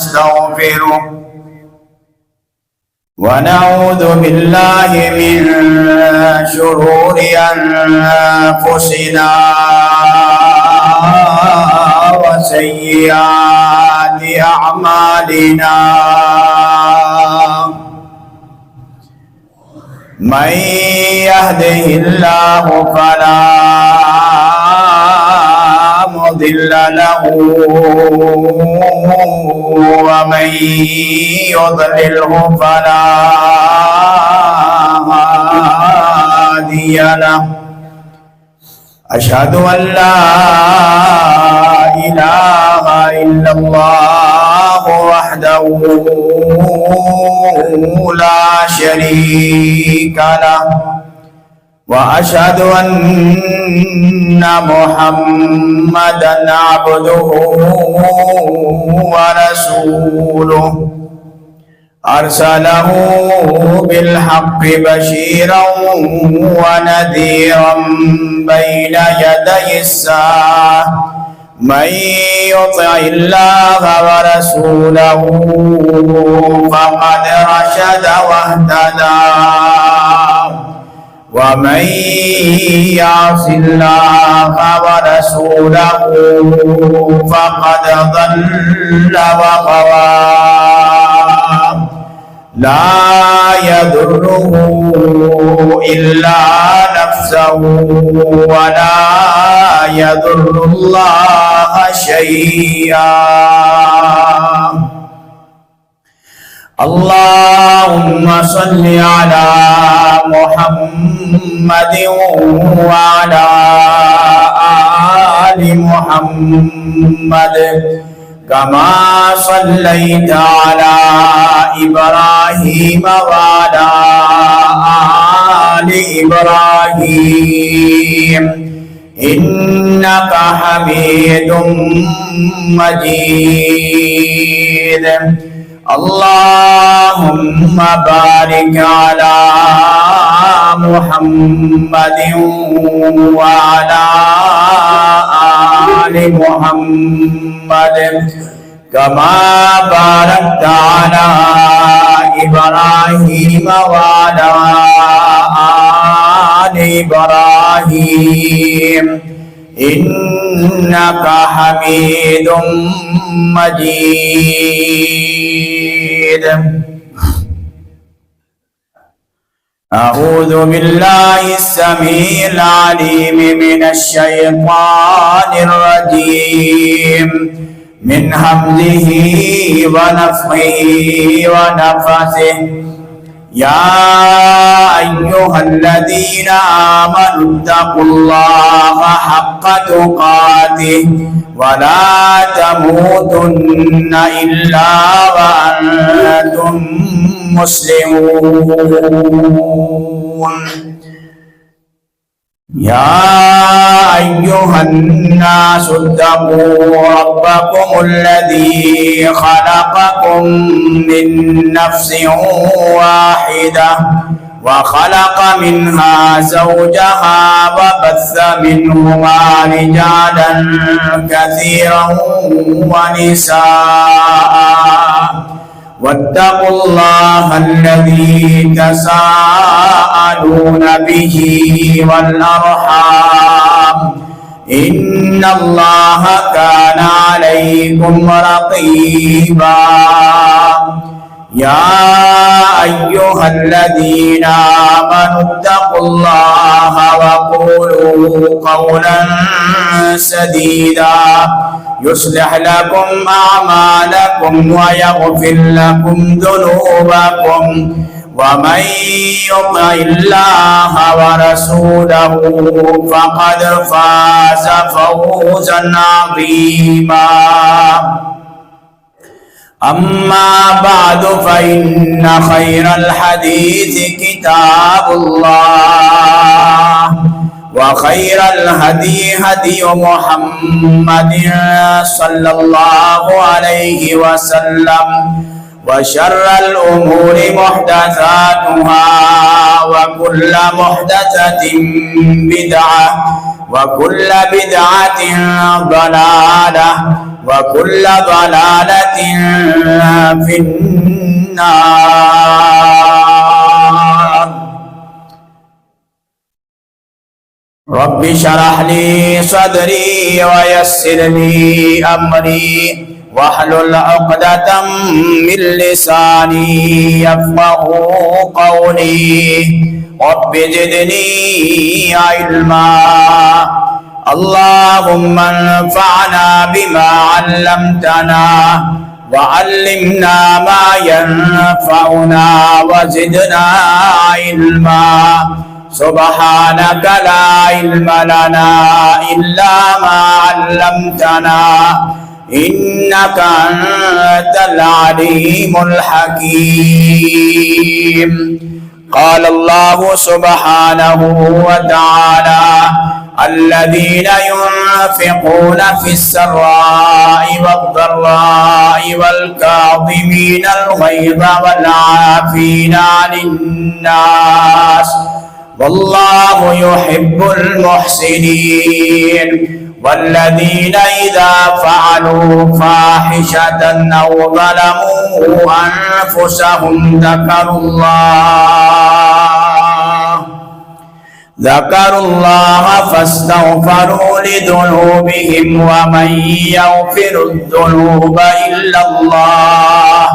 ونستغفره ونعوذ بالله من شرور أنفسنا وسيئات أعمالنا من يهده الله فلا مضل له ومن يضلله فلا هادي له أشهد أن لا إله إلا الله وحده لا شريك له وأشهد أن محمدا عبده ورسوله أرسله بالحق بشيرا ونذيرا بين يدي الساعة من يطع الله ورسوله فقد رشد واهتدى ومن يعص الله ورسوله فقد ضل وغوى لا يضره إلا نفسه ولا يضر الله شيئا. اللهم صل على محمد وعلى آل محمد كما صليت على إبراهيم وعلى آل إبراهيم إنك حميد مجيد. اللهم بارك على محمد وعلى آل محمد كما باركت على إبراهيم وعلى آل إبراهيم إنك حميد مجيد. أعوذ بالله السميع العليم من الشيطان الرجيم من همزه ونفخه ونفثه. يا أيها الذين آمنوا اتقوا الله حق تقاته ولا تموتن إلا وأنتم مسلمون. يا أيها الناس اتقوا ربكم الذي خلقكم من نفس واحدة وخلق منها زوجها وبث منهما رجالا كثيرا ونساء واتقوا الله الذي تساءلون به والأرحام إن الله كان عليكم رقيبا. يا أيها الذين آمنوا اتقوا الله وقولوا قولا سديدا يصلح لكم أعمالكم ويغفر لكم ذنوبكم ومن يطع الله ورسوله فقد فاز فوزا عظيما. أما بعد فإن خير الحديث كتاب الله وخير الهدي هدي محمد صلى الله عليه وسلم وشر الأمور محدثاتها وكل محدثة بدعة وكل بدعة ضلالة وكل ضلالة في النار. رب اشرح لي صدري ويسر لي أمري واحلل عقدة من لساني يفقهوا قولي. رب زدني علما. اللهم انفعنا بما علمتنا وعلمنا ما ينفعنا وزدنا علما. سبحانك لا علم لنا إلا ما علمتنا إنك أنت العليم الحكيم. قال الله سبحانه وتعالى: الذين ينفقون في السراء والضراء والكاظمين الغيظ والعافين عن الناس والله يحب المحسنين. والذين إذا فعلوا فاحشة أو ظلموا أنفسهم ذكروا الله فاستغفروا لذنوبهم ومن يغفر الذنوب إلا الله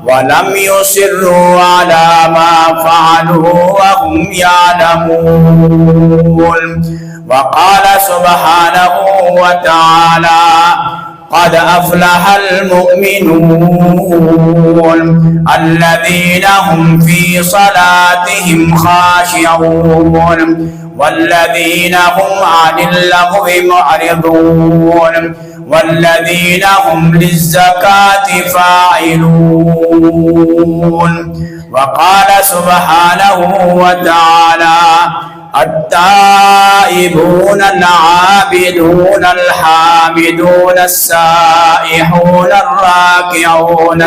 ولم يصروا على ما فعلوا وهم يعلمون. وقال سبحانه وتعالى: قد أفلح المؤمنون الذين هم في صلاتهم خاشعون والذين هم عن اللغو معرضون والذين هم للزكاة فاعلون. وقال سبحانه وتعالى: التائبون العابدون الحامدون السائحون الراكعون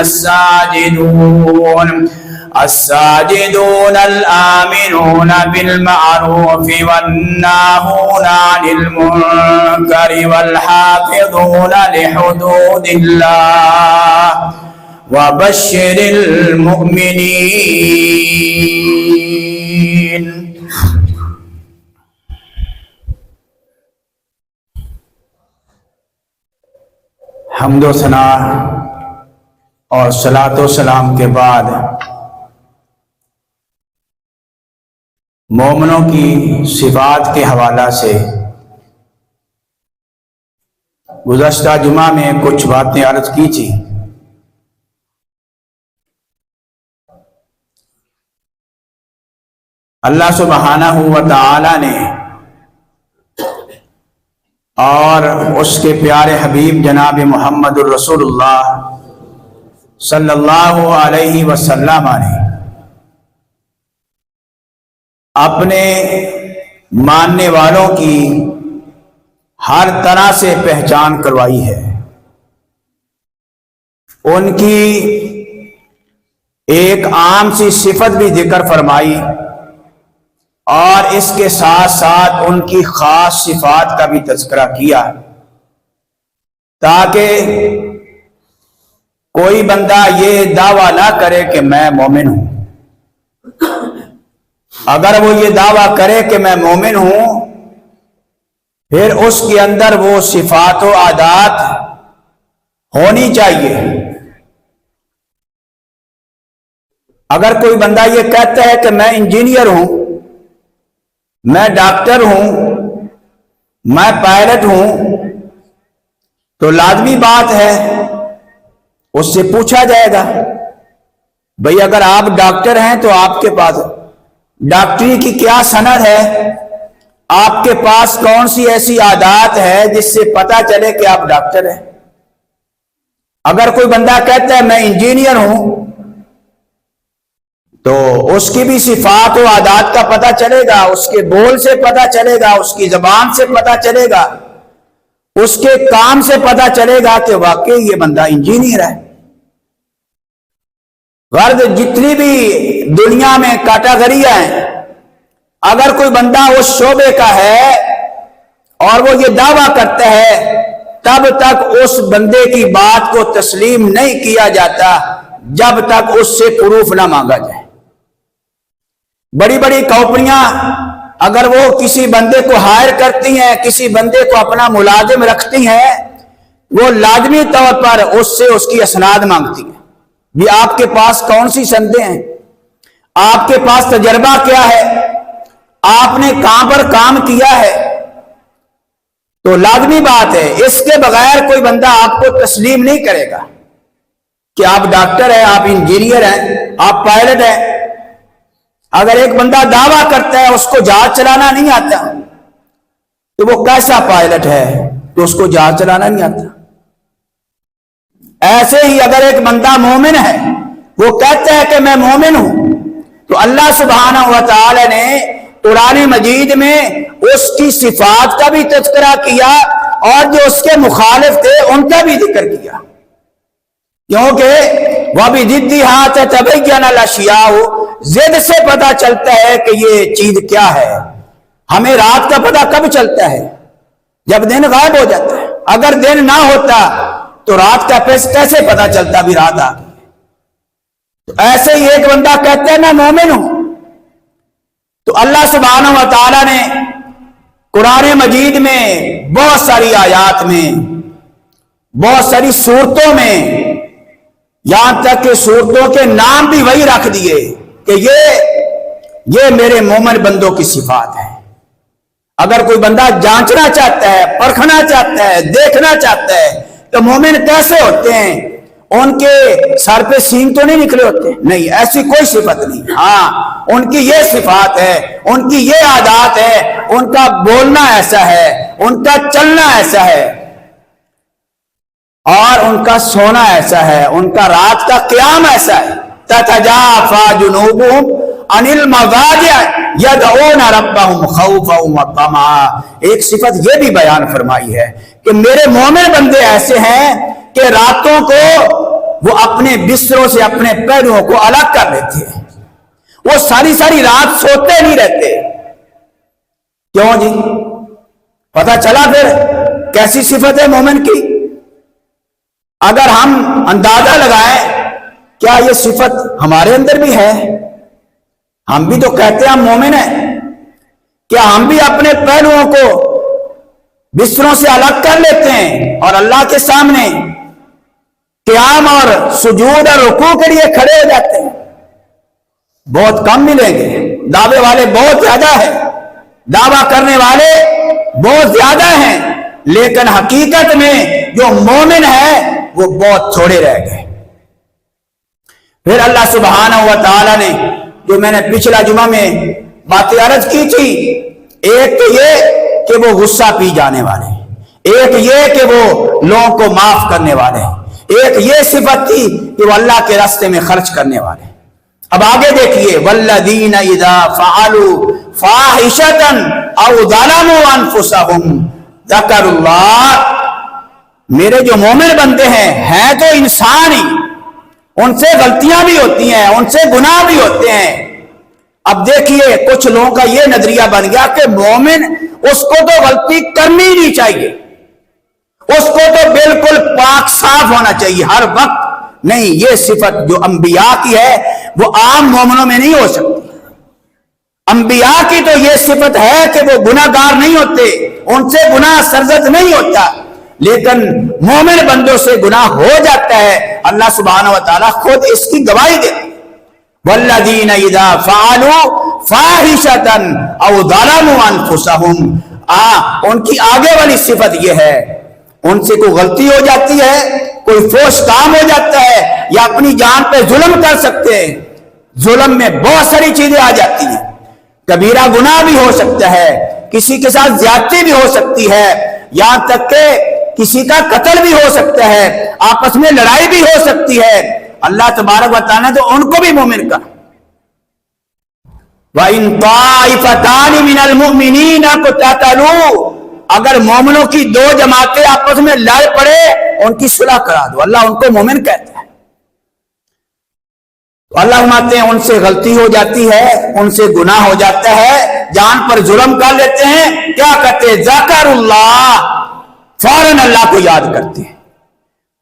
الساجدون الآمنون بالمعروف والناهون عن المنكر والحافظون لحدود الله وبشر المؤمنين. حمد و ثنا اور صلاۃ و سلام کے بعد مومنوں کی صفات کے حوالہ سے گزشتہ جمعہ میں کچھ باتیں عرض کی تھی. اللہ سبحانہ و تعالی نے اور اس کے پیارے حبیب جناب محمد الرسول اللہ صلی اللہ علیہ وسلم نے اپنے ماننے والوں کی ہر طرح سے پہچان کروائی ہے. ان کی ایک عام سی صفت بھی ذکر فرمائی اور اس کے ساتھ ساتھ ان کی خاص صفات کا بھی تذکرہ کیا تاکہ کوئی بندہ یہ دعویٰ نہ کرے کہ میں مومن ہوں. اگر وہ یہ دعویٰ کرے کہ میں مومن ہوں پھر اس کے اندر وہ صفات و عادات ہونی چاہیے. اگر کوئی بندہ یہ کہتا ہے کہ میں انجینئر ہوں، میں ڈاکٹر ہوں، میں پائلٹ ہوں، تو لازمی بات ہے اس سے پوچھا جائے گا بھئی اگر آپ ڈاکٹر ہیں تو آپ کے پاس ڈاکٹری کی کیا سند ہے، آپ کے پاس کون سی ایسی عادات ہے جس سے پتہ چلے کہ آپ ڈاکٹر ہیں. اگر کوئی بندہ کہتا ہے میں انجینئر ہوں تو اس کی بھی صفات و عادات کا پتہ چلے گا، اس کے بول سے پتہ چلے گا، اس کی زبان سے پتہ چلے گا، اس کے کام سے پتہ چلے گا کہ واقعی یہ بندہ انجینئر ہے. غرض جتنی بھی دنیا میں کیٹیگریاں ہیں، اگر کوئی بندہ اس شعبے کا ہے اور وہ یہ دعویٰ کرتا ہے تب تک اس بندے کی بات کو تسلیم نہیں کیا جاتا جب تک اس سے پروف نہ مانگا جائے۔ بڑی بڑی کمپنیاں اگر وہ کسی بندے کو ہائر کرتی ہیں، کسی بندے کو اپنا ملازم رکھتی ہیں، وہ لازمی طور پر اس سے اس کی اسناد مانگتی ہیں، بھی آپ کے پاس کون سی سندیں ہیں، آپ کے پاس تجربہ کیا ہے، آپ نے کہاں پر کام کیا ہے۔ تو لازمی بات ہے، اس کے بغیر کوئی بندہ آپ کو تسلیم نہیں کرے گا کہ آپ ڈاکٹر ہیں، آپ انجینئر ہیں، آپ پائلٹ ہیں۔ اگر ایک بندہ دعویٰ کرتا ہے اس کو جہاز چلانا نہیں آتا تو وہ کیسا پائلٹ ہے تو اس کو جہاز چلانا نہیں آتا۔ ایسے ہی اگر ایک بندہ مومن ہے، وہ کہتا ہے کہ میں مومن ہوں، تو اللہ سبحانہ و تعالی نے قرآن مجید میں اس کی صفات کا بھی تذکرہ کیا اور جو اس کے مخالف تھے ان کا بھی ذکر کیا، کیونکہ وَبِضِدِّهَا تَتَبَيَّنَ الْأَشْيَاءُ، ضد سے پتہ چلتا ہے کہ یہ چیز کیا ہے۔ ہمیں رات کا پتہ کب چلتا ہے؟ جب دن غائب ہو جاتا ہے۔ اگر دن نہ ہوتا تو رات کا کیسے پتہ چلتا بھی رات آ گئی؟ تو ایسے ہی ایک بندہ کہتا ہے میں مومن ہوں، تو اللہ سبحانہ و تعالیٰ نے قرآن مجید میں بہت ساری آیات میں، بہت ساری صورتوں میں، یہاں تک کہ صورتوں کے نام بھی وہی رکھ دیے کہ یہ میرے مومن بندوں کی صفات ہے۔ اگر کوئی بندہ جانچنا چاہتا ہے، پرکھنا چاہتا ہے، دیکھنا چاہتا ہے تو مومن کیسے ہوتے ہیں، ان کے سر پہ سینگ تو نہیں نکلے ہوتے؟ نہیں، ایسی کوئی صفت نہیں۔ ہاں، ان کی یہ صفات ہے، ان کی یہ عادات ہے، ان کا بولنا ایسا ہے، ان کا چلنا ایسا ہے، اور ان کا سونا ایسا ہے، ان کا رات کا قیام ایسا ہے۔ تَتَجَافَى جُنُوبُهُمْ عَنِ الْمَضَاجِعِ يَدْعُونَ رَبَّهُمْ خَوْفًا وَطَمَعًا۔ ایک صفت یہ بھی بیان فرمائی ہے کہ میرے مومن بندے ایسے ہیں کہ راتوں کو وہ اپنے بستروں سے اپنے پہلوؤں کو الگ کر لیتے ہیں، وہ ساری ساری رات سوتے نہیں رہتے۔ کیوں جی؟ پتہ چلا پھر کیسی صفت ہے مومن کی۔ اگر ہم اندازہ لگائیں کیا یہ صفت ہمارے اندر بھی ہے؟ ہم بھی تو کہتے ہیں ہم مومن ہیں، کیا ہم بھی اپنے پہلوؤں کو بستروں سے الگ کر لیتے ہیں اور اللہ کے سامنے قیام اور سجود اور رکوع کے لیے کھڑے ہو جاتے ہیں؟ بہت کم ملیں گے، دعوے والے بہت زیادہ ہیں، دعویٰ کرنے والے بہت زیادہ ہیں، لیکن حقیقت میں جو مومن ہے وہ بہت تھوڑے رہ گئے۔ پھر اللہ سبحانہ و تعالی نے جو میں نے پچھلا جمعہ میں باتیں عرض کی تھی، ایک تو یہ کہ وہ غصہ پی جانے والے، ایک یہ کہ وہ لوگوں کو معاف کرنے والے، ایک یہ صفت تھی کہ وہ اللہ کے راستے میں خرچ کرنے والے۔ اب آگے دیکھیے، والذین اذا فعلوا فاحشة او ظلموا انفسهم ذکروا اللہ۔ میرے جو مومن بندے ہیں تو انسان ہی، ان سے غلطیاں بھی ہوتی ہیں، ان سے گناہ بھی ہوتے ہیں۔ اب دیکھیے کچھ لوگوں کا یہ نظریہ بن گیا کہ مومن اس کو تو غلطی کرنی نہیں چاہیے، اس کو تو بالکل پاک صاف ہونا چاہیے ہر وقت۔ نہیں، یہ صفت جو انبیاء کی ہے وہ عام مومنوں میں نہیں ہو سکتی۔ انبیاء کی تو یہ صفت ہے کہ وہ گناہ گار نہیں ہوتے، ان سے گناہ سرزد نہیں ہوتا، لیکن مومن بندوں سے گناہ ہو جاتا ہے۔ اللہ سبحانہ و تعالیٰ خود اس کی گواہی دیتے ہیں، والذین اذا فعلوا فاحشة او ظلموا انفسهم۔ ان کی آگے والی صفت یہ ہے، ان سے کوئی غلطی ہو جاتی ہے، کوئی فوش کام ہو جاتا ہے، یا اپنی جان پہ ظلم کر سکتے ہیں۔ ظلم میں بہت ساری چیزیں آ جاتی ہیں، کبیرہ گناہ بھی ہو سکتا ہے، کسی کے ساتھ زیادتی بھی ہو سکتی ہے، یہاں تک کہ کسی کا قتل بھی ہو سکتا ہے، آپس میں لڑائی بھی ہو سکتی ہے۔ اللہ تبارک و تعالیٰ نے تو ان کو بھی مومن کہا، وَإِن طَائِفَتَانِ مِنَ الْمُؤْمِنِينَ اقْتَتَلُوا۔ اگر مومنوں کی دو جماعتیں آپس میں لڑ پڑے ان کی صلح کرا دو، اللہ ان کو مومن کہتا ہے۔ اللہ فرماتے ہیں ان سے غلطی ہو جاتی ہے، ان سے گناہ ہو جاتا ہے، جان پر ظلم کر لیتے ہیں، کیا کرتے ہیں؟ ذکر اللہ، فوراً اللہ کو یاد کرتے ہیں،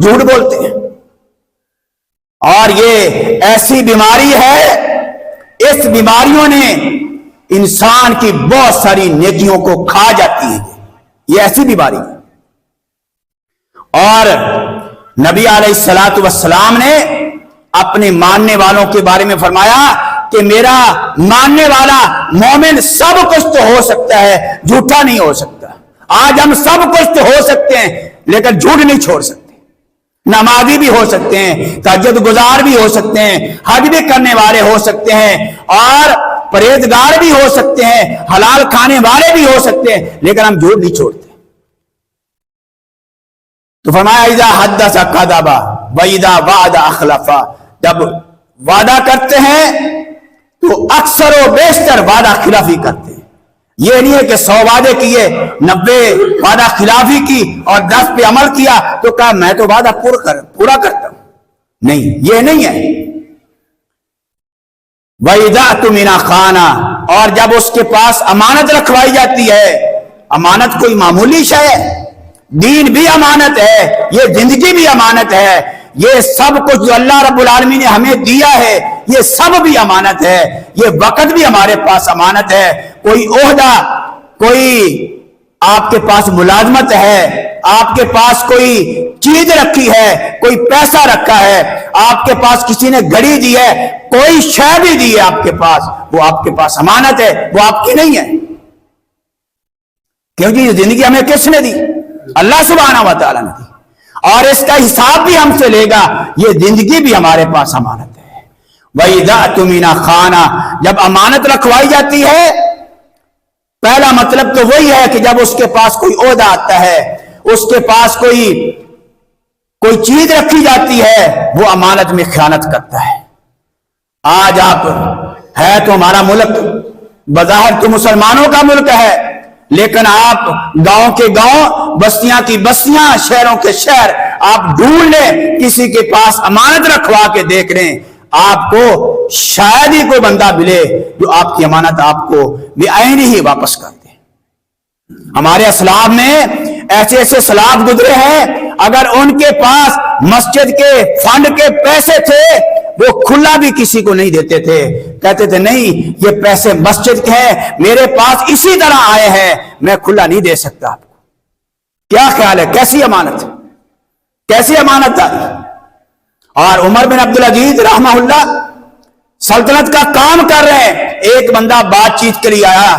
جھوٹ بولتے ہیں. اور یہ ایسی بیماری ہے، اس بیماریوں نے انسان کی بہت ساری نیکیوں کو کھا جاتی ہے. یہ ایسی بیماری ہے. اور نبی علیہ الصلوۃ والسلام نے اپنے ماننے والوں کے بارے میں فرمایا کہ میرا ماننے والا مومن سب کچھ تو ہو سکتا ہے، جھوٹا نہیں ہو سکتا. آج ہم سب کچھ تو ہو سکتے ہیں لیکن جھوٹ نہیں چھوڑ سکتے. نمازی بھی ہو سکتے ہیں، تہجد گزار بھی ہو سکتے ہیں، حج بھی کرنے والے ہو سکتے ہیں، اور پرہیزگار بھی ہو سکتے ہیں، حلال کھانے والے بھی ہو سکتے ہیں، لیکن ہم جھوٹ نہیں چھوڑتے. تو فرمایا اذا حدث کذب واذا وعد اخلف، جب وعدہ کرتے ہیں تو اکثر و بیشتر وعدہ خلافی کرتے ہیں. یہ نہیں ہے کہ 100 وعدے کیے 90 وعدہ خلافی کی اور 10 پہ عمل کیا تو کہا میں تو وعدہ پورا کرتا ہوں. نہیں، یہ نہیں ہے. وَإِذَا اؤْتُمِنَ خَانَ، اور جب اس کے پاس امانت رکھوائی جاتی ہے. امانت کوئی معمولی شے ہے، دین بھی امانت ہے، یہ زندگی بھی امانت ہے، یہ سب کچھ جو اللہ رب العالمین نے ہمیں دیا ہے یہ سب بھی امانت ہے. یہ وقت بھی ہمارے پاس امانت ہے. کوئی عہدہ، کوئی آپ کے پاس ملازمت ہے، آپ کے پاس کوئی چیز رکھی ہے، کوئی پیسہ رکھا ہے، آپ کے پاس کسی نے گھڑی دی ہے، کوئی شے بھی دی ہے آپ کے پاس، وہ آپ کے پاس امانت ہے، وہ آپ کی نہیں ہے. کیونکہ یہ زندگی ہمیں کس نے دی؟ اللہ سبحانہ و تعالیٰ نے دی، اور اس کا حساب بھی ہم سے لے گا. یہ زندگی بھی ہمارے پاس امانت ہے. وَإِذَا اؤْتُمِنَ خَانَ، جب امانت رکھوائی جاتی ہے، پہلا مطلب تو وہی ہے کہ جب اس کے پاس کوئی عہدہ آتا ہے، اس کے پاس کوئی چیز رکھی جاتی ہے، وہ امانت میں خیانت کرتا ہے. آج آپ ہے تو ہمارا ملک بظاہر تو مسلمانوں کا ملک ہے، لیکن آپ گاؤں کے گاؤں، بستیاں کی بستیاں، شہروں کے شہر آپ ڈھونڈ لیں، کسی کے پاس امانت رکھوا کے دیکھ رہے ہیں، آپ کو شاید ہی کوئی بندہ ملے جو آپ کی امانت آپ کو بعین ہی واپس کر دے. ہمارے اسلاف میں ایسے ایسے سلاف گزرے ہیں، اگر ان کے پاس مسجد کے فنڈ کے پیسے تھے وہ کھلا بھی کسی کو نہیں دیتے تھے. کہتے تھے نہیں یہ پیسے مسجد کے ہیں، میرے پاس اسی طرح آئے ہیں، میں کھلا نہیں دے سکتا آپ کو. کیا خیال ہے؟ کیسی امانت، کیسی امانت داری. اور عمر بن عبدالعزیز رحمہ اللہ سلطنت کا کام کر رہے ہیں، ایک بندہ بات چیت کے لیے آیا،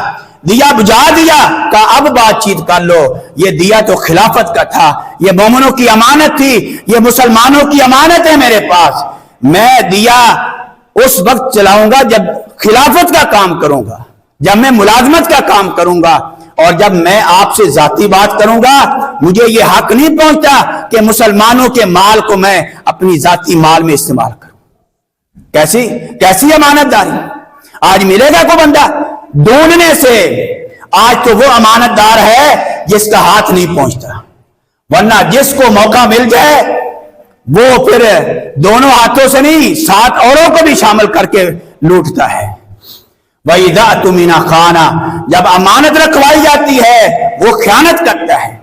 دیا بجھا دیا، کہا اب بات چیت کر لو. یہ دیا تو خلافت کا تھا، یہ مومنوں کی امانت تھی، یہ مسلمانوں کی امانت ہے میرے پاس. میں دیا اس وقت چلاؤں گا جب خلافت کا کام کروں گا، جب میں ملازمت کا کام کروں گا، اور جب میں آپ سے ذاتی بات کروں گا مجھے یہ حق نہیں پہنچتا کہ مسلمانوں کے مال کو میں اپنی ذاتی مال میں استعمال کروں. کیسی امانت داری. آج ملے گا کوئی بندہ ڈھونڈنے سے؟ آج تو وہ امانت دار ہے جس کا ہاتھ نہیں پہنچتا، ورنہ جس کو موقع مل جائے وہ پھر دونوں ہاتھوں سے نہیں 7 اوروں کو بھی شامل کر کے لوٹتا ہے. وَإِذَا اؤْتُمِنَ خَانَ، جب امانت رکھوائی جاتی ہے وہ خیانت کرتا ہے.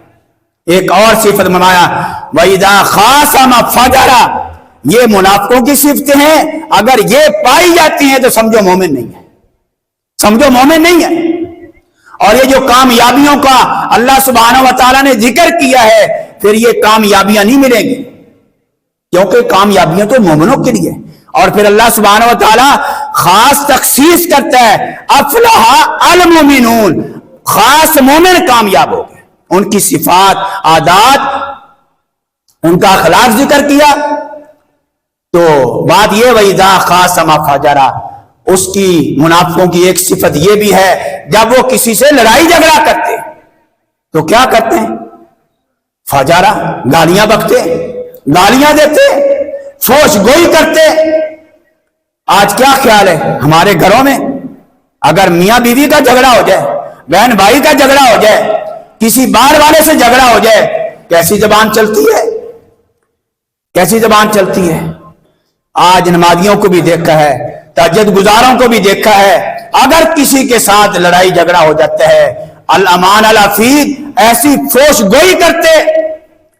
ایک اور صفت منایا وَإِذَا خَاصَمَ فَجَرَ، یہ منافقوں کی صفتیں ہیں، اگر یہ پائی جاتی ہیں تو سمجھو مومن نہیں ہے، سمجھو مومن نہیں ہے. اور یہ جو کامیابیوں کا اللہ سبحانہ و تعالیٰ نے ذکر کیا ہے، پھر یہ کامیابیاں نہیں ملیں گی، کیونکہ کامیابیاں تو مومنوں کے لیے. اور پھر اللہ سبحانہ و تعالیٰ خاص تخصیص کرتا ہے، افلح المؤمنون، خاص مومن کامیاب ہو گئے. ان کی صفات، عادات، ان کا اخلاق ذکر کیا. تو بات یہ وَإِذَا خَاصَمَ فَجَرَ، اس کی منافقوں کی ایک صفت یہ بھی ہے جب وہ کسی سے لڑائی جھگڑا کرتے تو کیا کرتے ہیں؟ فجارہ، گالیاں بکتے، گالیاں دیتے، فوش گوئی کرتے. آج کیا خیال ہے ہمارے گھروں میں اگر میاں بیوی کا جھگڑا ہو جائے، بہن بھائی کا جھگڑا ہو جائے، کسی بار والے سے جھگڑا ہو جائے، کیسی زبان چلتی ہے، کیسی زبان چلتی ہے. آج نمازیوں کو بھی دیکھا ہے، تہجد گزاروں کو بھی دیکھا ہے، اگر کسی کے ساتھ لڑائی جھگڑا ہو جاتا ہے الامان الافید، ایسی فوش گوئی کرتے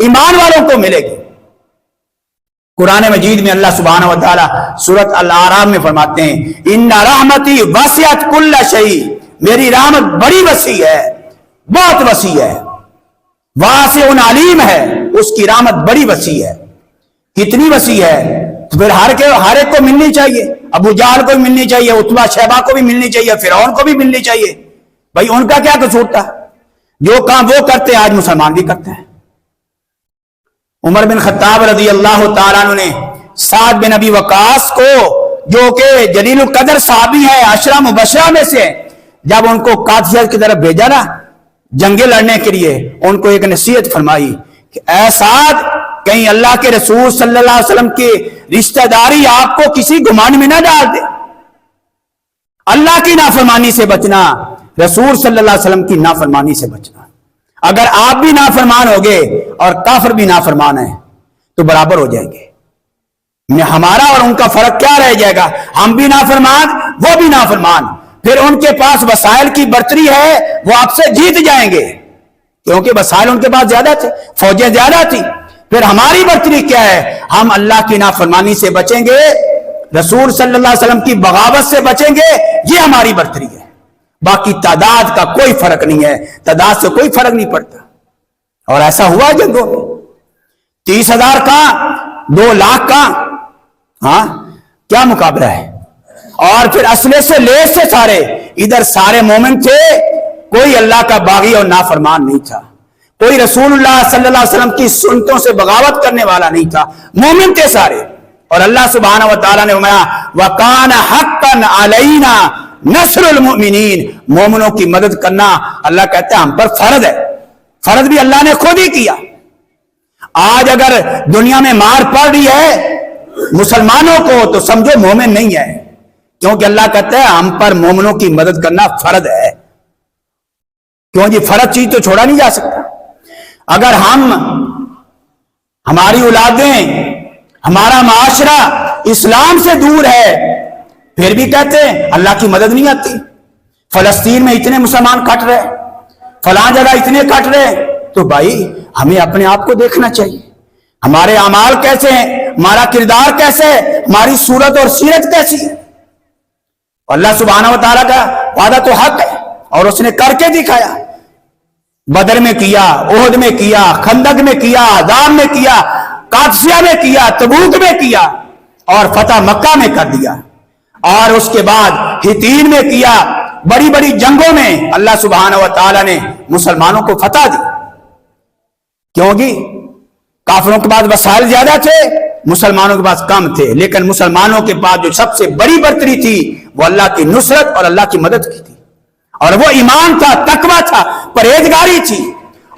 ایمان والوں کو ملے گی۔ قرآن مجید میں اللہ سبحانہ و تعالی سورۃ الاعراف میں فرماتے ہیں ان رحمتی وسعت کل شیء، میری رحمت بڑی وسیع ہے، بہت وسیع ہے، واسع علیم ہے، اس کی رحمت بڑی وسیع ہے۔ کتنی وسیع ہے؟ تو پھر ہر ایک کو ملنی چاہیے، ابو جہل کو بھی ملنی چاہیے، عتبہ شیبہ کو بھی ملنی چاہیے، فرعون کو بھی ملنی چاہیے۔ بھائی ان کا کیا قصور تھا؟ جو کام وہ کرتے آج مسلمان بھی کرتے ہیں۔ عمر بن خطاب رضی اللہ تعالیٰ عنہ نے سعد بن ابی وقاص کو، جو کہ جلیل القدر صحابی ہے، عشرہ مبشرہ میں سے، جب ان کو قادسیہ کی طرف بھیجا نا جنگیں لڑنے کے لیے، ان کو ایک نصیحت فرمائی کہ اے سعد، کہیں اللہ کے رسول صلی اللہ علیہ وسلم کی رشتہ داری آپ کو کسی گمان میں نہ ڈال دے۔ اللہ کی نافرمانی سے بچنا، رسول صلی اللہ علیہ وسلم کی نافرمانی سے بچنا۔ اگر آپ بھی نافرمان ہوگے اور کافر بھی نافرمان ہے تو برابر ہو جائیں گے۔ ہمارا اور ان کا فرق کیا رہ جائے گا؟ ہم بھی نافرمان، وہ بھی نافرمان۔ پھر ان کے پاس وسائل کی برتری ہے، وہ آپ سے جیت جائیں گے، کیونکہ وسائل ان کے پاس زیادہ تھے، فوجیں زیادہ تھی۔ پھر ہماری برتری کیا ہے؟ ہم اللہ کی نافرمانی سے بچیں گے، رسول صلی اللہ علیہ وسلم کی بغاوت سے بچیں گے، یہ ہماری برتری ہے۔ باقی تعداد کا کوئی فرق نہیں ہے، تعداد سے کوئی فرق نہیں پڑتا۔ اور ایسا ہوا جنگوں میں 30,000 کا 2 لاکھ کا، ہاں کیا مقابلہ ہے؟ اور پھر اسلحے سے لیس سے سارے، ادھر سارے مومن تھے، کوئی اللہ کا باغی اور نافرمان نہیں تھا، کوئی رسول اللہ صلی اللہ علیہ وسلم کی سنتوں سے بغاوت کرنے والا نہیں تھا، مومن تھے سارے۔ اور اللہ سبحانہ و تعالیٰ نے فرمایا وَقَانَ حَقًّا عَلَيْنَا نصر المؤمنین، مومنوں کی مدد کرنا اللہ کہتا ہے ہم پر فرض ہے۔ فرض بھی اللہ نے خود ہی کیا۔ آج اگر دنیا میں مار پڑ رہی ہے مسلمانوں کو تو سمجھو مومن نہیں ہے، کیونکہ اللہ کہتا ہے ہم پر مومنوں کی مدد کرنا فرض ہے۔ کیوں جی؟ فرض چیز تو چھوڑا نہیں جا سکتا۔ اگر ہماری اولادیں، ہمارا معاشرہ اسلام سے دور ہے، پھر بھی کہتے ہیں اللہ کی مدد نہیں آتی۔ فلسطین میں اتنے مسلمان کٹ رہے، فلاں جگہ اتنے کٹ رہے، تو بھائی ہمیں اپنے آپ کو دیکھنا چاہیے، ہمارے اعمال کیسے ہیں، ہمارا کردار کیسے ہے، ہماری صورت اور سیرت کیسی ہے۔ اللہ سبحانہ و تعالیٰ کا وعدہ تو حق ہے، اور اس نے کر کے دکھایا۔ بدر میں کیا، احد میں کیا، خندق میں کیا، عذاب میں کیا، قادسیہ میں کیا، تبوک میں کیا، اور فتح مکہ میں کر دیا، اور اس کے بعد ہتین میں کیا۔ بڑی بڑی جنگوں میں اللہ سبحانہ و تعالیٰ نے مسلمانوں کو فتح دی۔ کیوں جی؟ کافروں کے پاس وسائل زیادہ تھے، مسلمانوں کے پاس کم تھے، لیکن مسلمانوں کے پاس جو سب سے بڑی برتری تھی وہ اللہ کی نصرت اور اللہ کی مدد کی تھی، اور وہ ایمان تھا، تقویٰ تھا، پرہیزگاری تھی۔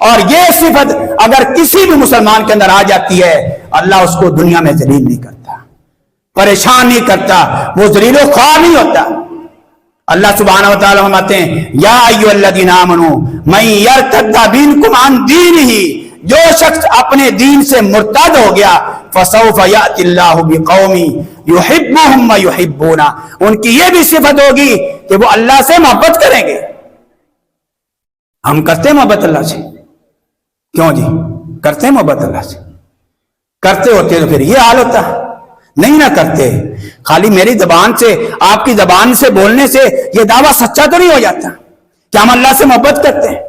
اور یہ صفت اگر کسی بھی مسلمان کے اندر آ جاتی ہے، اللہ اس کو دنیا میں ذلیل نہیں کرتا، پریشان نہیں کرتا، وہ ذلیل و خوار نہیں ہوتا۔ اللہ سبحانہ و تعالیٰ فرماتے ہیں یا ایھا الذین آمنوا من یرتد منکم عن دینہ، جو شخص اپنے دین سے مرتد ہو گیا، فسوف یأتی اللہ بقوم یحبہم ویحبونہ، ان کی یہ بھی صفت ہوگی کہ وہ اللہ سے محبت کریں گے۔ ہم کرتے ہیں محبت اللہ سے؟ کیوں جی؟ کرتے ہیں محبت اللہ سے؟ کرتے ہوتے تو پھر یہ حال ہوتا، نہیں نہ کرتے۔ خالی میری زبان سے، آپ کی زبان سے بولنے سے یہ دعویٰ سچا تو نہیں ہو جاتا کہ ہم اللہ سے محبت کرتے ہیں۔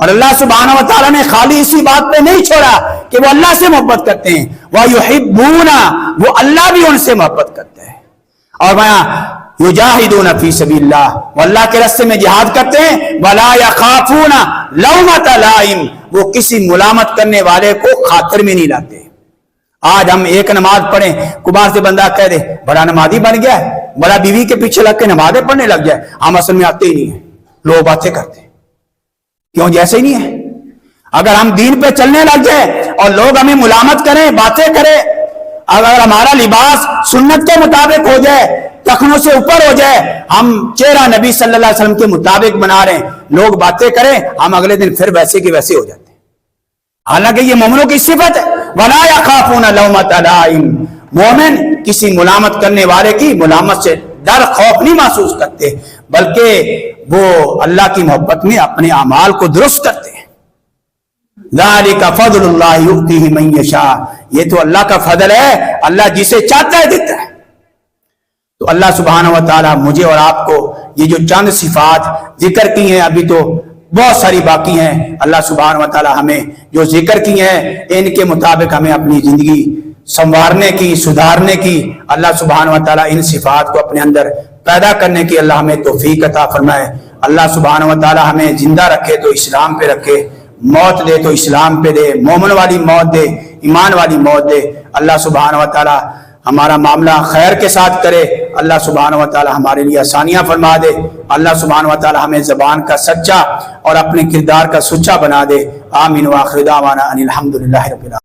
اور اللہ سبحانہ و تعالیٰ نے خالی اسی بات پہ نہیں چھوڑا کہ وہ اللہ سے محبت کرتے ہیں، وَيُحِبُّونَ، وہ اللہ بھی ان سے محبت کرتے ہیں۔ اور وہاں یجاہدون فی سبیل اللہ، وہ اللہ کے راستے میں جہاد کرتے ہیں، وَلَا يَخَافُونَ لَوْمَةَ لَائِمٍ، وہ کسی ملامت کرنے والے کو خاطر میں نہیں لاتے۔ آج ہم ایک نماز پڑھیں، کبار سے بندہ کہہ دے بڑا نمازی بن گیا ہے، بڑا بیوی کے پیچھے لگ کے نمازیں پڑھنے لگ جائے، ہم اصل میں آتے ہی نہیں ہیں، لوگ باتیں کرتے ہیں۔ کیوں؟ جیسے ہی نہیں ہے۔ اگر ہم دین پہ چلنے لگ جائیں اور لوگ ہمیں ملامت کریں، باتیں کریں، اگر ہمارا لباس سنت کے مطابق ہو جائے، ٹخنوں سے اوپر ہو جائے، ہم چہرہ نبی صلی اللہ علیہ وسلم کے مطابق بنا رہے ہیں، لوگ باتیں کریں، ہم اگلے دن پھر ویسے کے ویسے ہو جاتے ہیں۔ حالانکہ یہ مومنوں کی صفت ہے، وَلَا يَخَافُونَ لَوْمَةَ لَائِمٍ، مومن کسی ملامت کرنے والے کی ملامت سے ڈر خوف نہیں محسوس کرتے، بلکہ وہ اللہ کی محبت میں اپنے اعمال کو درست کرتے ہیں۔ ذالک فضل اللہ یؤتیہ من یشاء، یہ تو اللہ کا فضل ہے، اللہ جسے چاہتا ہے دیتا ہے۔ تو اللہ سبحانہ و تعالی مجھے اور آپ کو یہ جو چند صفات ذکر کی ہیں، ابھی تو بہت ساری باقی ہیں، اللہ سبحانہ و تعالی ہمیں جو ذکر کی ہیں ان کے مطابق ہمیں اپنی زندگی سنوارنے کی، سدھارنے کی، اللہ سبحانہ و تعالی ان صفات کو اپنے اندر پیدا کرنے کی اللہ ہمیں توفیق عطا فرمائے۔ اللہ سبحانہ و تعالی ہمیں زندہ رکھے تو اسلام پہ رکھے، موت دے تو اسلام پہ دے، مومن والی موت دے، ایمان والی موت دے۔ اللہ سبحانہ و تعالی ہمارا معاملہ خیر کے ساتھ کرے، اللہ سبحانہ و تعالی ہمارے لیے آسانیاں فرما دے، اللہ سبحانہ و تعالی ہمیں زبان کا سچا اور اپنے کردار کا سچا بنا دے۔ آمین، وآخر دعوانا ان الحمدللہ رب العالمین۔